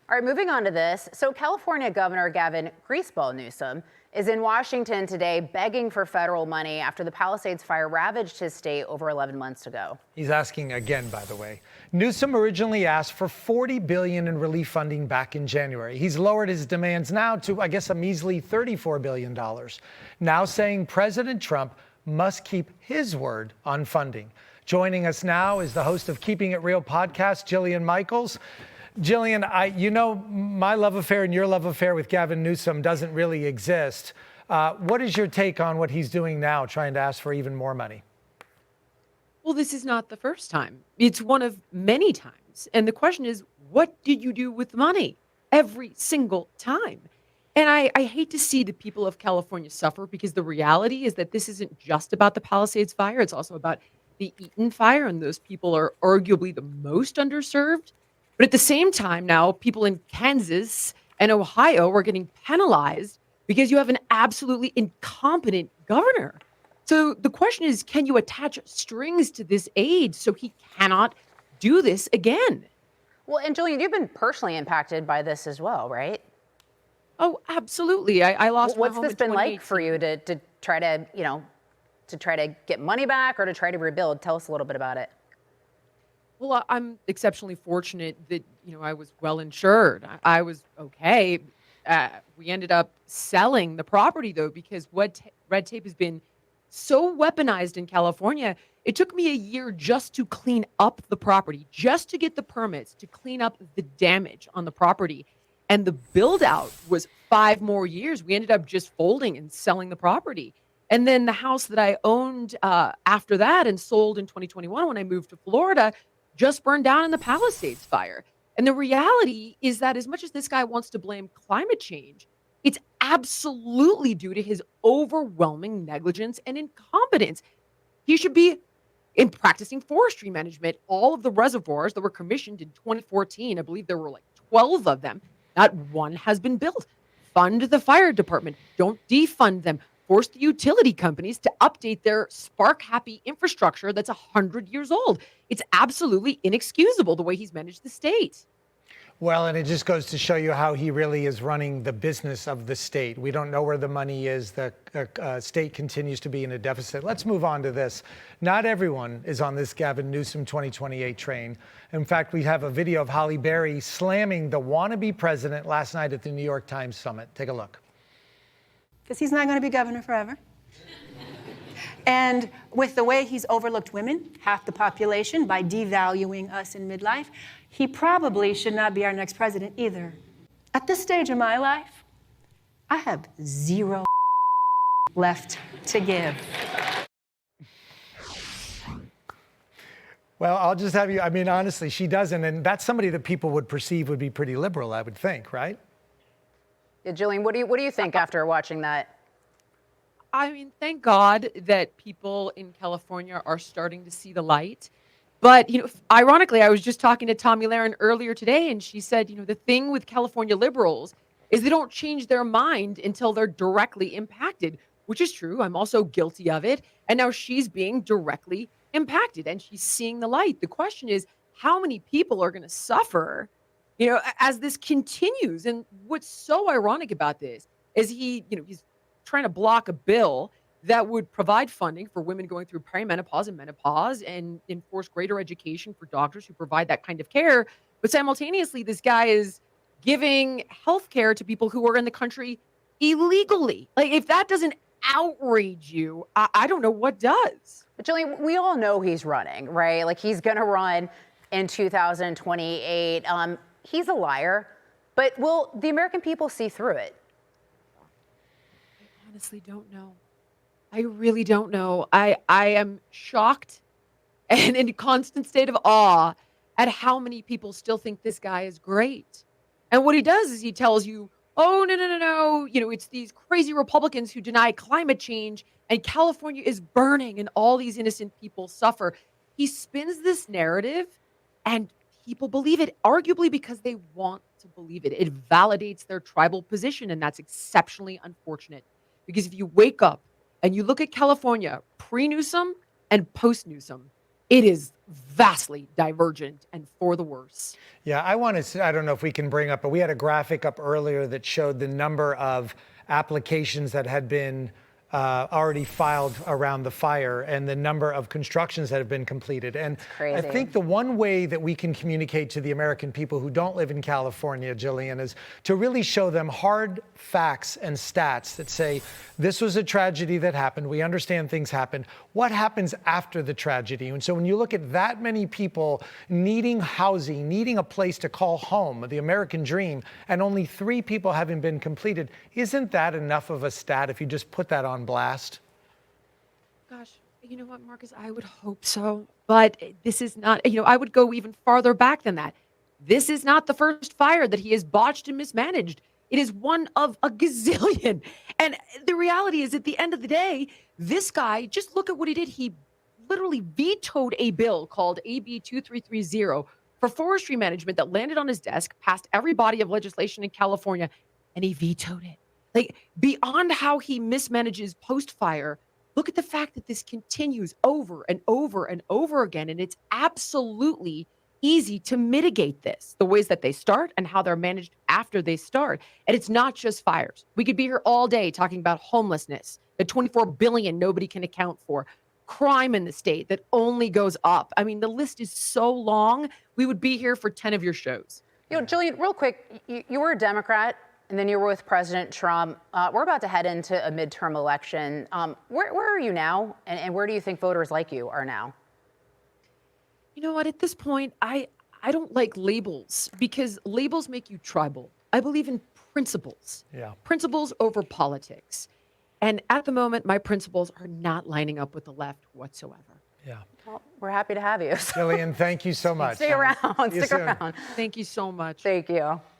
All right, moving on to this. So California Governor Gavin Newsom is in Washington today begging for federal money after the Palisades fire ravaged his state over 11 months ago. He's asking again, by the way. Newsom originally asked for $40 billion in relief funding back in January. He's lowered his demands now to, I guess, a measly $34 billion. Now saying President Trump must keep his word on funding. Joining us now is the host of Keeping It Real podcast, Jillian Michaels. Jillian, my love affair and your love affair with Gavin Newsom doesn't really exist. What is your take on what he's doing now, trying to ask for even more money? Well, this is not the first time. It's one of many times. And the question is, what did you do with the money? Every single time. And I hate to see the people of California suffer, because the reality is that this isn't just about the Palisades fire. It's also about the Eaton fire. And those people are arguably the most underserved. But at the same time now, people in Kansas and Ohio are getting penalized because you have an absolutely incompetent governor. So the question is, can you attach strings to this aid so he cannot do this again? Well, and Jillian, you've been personally impacted by this as well, right? Oh, absolutely. I lost my What's home this in been like 2018. for you to try to, to try to get money back or to try to rebuild? Tell us a little bit about it. Well, I'm exceptionally fortunate that, I was well insured. I was okay. We ended up selling the property, though, because red tape has been so weaponized in California. It took me a year just to clean up the property, just to get the permits to clean up the damage on the property. And the build out was 5 more years. We ended up just folding and selling the property. And then the house that I owned after that and sold in 2021 when I moved to Florida just burned down in the Palisades fire. And the reality is that as much as this guy wants to blame climate change, it's absolutely due to his overwhelming negligence and incompetence. He should be in practicing forestry management. All of the reservoirs that were commissioned in 2014, I believe there were like 12 of them, not one has been built. Fund the fire department. Don't defund them. Force the utility companies to update their spark-happy infrastructure that's 100 years old. It's absolutely inexcusable the way he's managed the state. Well, and it just goes to show you how he really is running the business of the state. We don't know where the money is. The state continues to be in a deficit. Let's move on to this. Not everyone is on this Gavin Newsom 2028 train. In fact, we have a video of Holly Berry slamming the wannabe president last night at the New York Times summit. Take a look. Because he's not going to be governor forever. And with the way he's overlooked women, half the population, by devaluing us in midlife, he probably should not be our next president either. At this stage of my life, I have 0 left to give. Well, I'll just have you, honestly, she doesn't. And that's somebody that people would perceive would be pretty liberal, I would think, right? Yeah, Jillian, what do you think after watching that? Thank God that people in California are starting to see the light. But, ironically, I was just talking to Tommy Lahren earlier today, and she said, the thing with California liberals is they don't change their mind until they're directly impacted, which is true. I'm also guilty of it. And now she's being directly impacted and she's seeing the light. The question is, how many people are going to suffer, as this continues? And what's so ironic about this is he's trying to block a bill that would provide funding for women going through perimenopause and menopause and enforce greater education for doctors who provide that kind of care. But simultaneously, this guy is giving health care to people who are in the country illegally. Like, if that doesn't outrage you, I don't know what does. But Jillian, we all know he's running, right? Like, he's going to run in 2028. He's a liar, but will the American people see through it? I honestly don't know. I really don't know. I am shocked and in a constant state of awe at how many people still think this guy is great. And what he does is he tells you, oh, no. It's these crazy Republicans who deny climate change and California is burning and all these innocent people suffer. He spins this narrative and people believe it, arguably because they want to believe it. It validates their tribal position, and that's exceptionally unfortunate. Because if you wake up and you look at California pre-Newsom and post-Newsom, it is vastly divergent and for the worse. Yeah, I don't know if we can bring up, but we had a graphic up earlier that showed the number of applications that had been already filed around the fire and the number of constructions that have been completed. And crazy. I think the one way that we can communicate to the American people who don't live in California, Jillian, is to really show them hard facts and stats that say, this was a tragedy that happened. We understand things happened. What happens after the tragedy? And so when you look at that many people needing housing, needing a place to call home, the American dream, and only 3 people having been completed, isn't that enough of a stat if you just put that on blast? Gosh, you know what, Marcus? I would hope so. But this is not, I would go even farther back than that. This is not the first fire that he has botched and mismanaged. It is one of a gazillion. And the reality is, at the end of the day, this guy, just look at what he did. He literally vetoed a bill called AB 2330 for forestry management that landed on his desk, passed every body of legislation in California, and he vetoed it. Like, beyond how he mismanages post-fire, look at the fact that this continues over and over and over again, and it's absolutely easy to mitigate this, the ways that they start and how they're managed after they start. And it's not just fires. We could be here all day talking about homelessness, the 24 billion nobody can account for, crime in the state that only goes up. I mean, the list is so long. We would be here for 10 of your shows. Jillian, real quick, you were a Democrat, and then you were with President Trump. We're about to head into a midterm election. Where are you now, and where do you think voters like you are now? You know what? At this point, I don't like labels because labels make you tribal. I believe in principles. Yeah. Principles over politics. And at the moment, my principles are not lining up with the left whatsoever. Yeah. Well, we're happy to have you. Jillian, thank you so much. Stay around. See you Stick soon. around. Thank you so much. Thank you.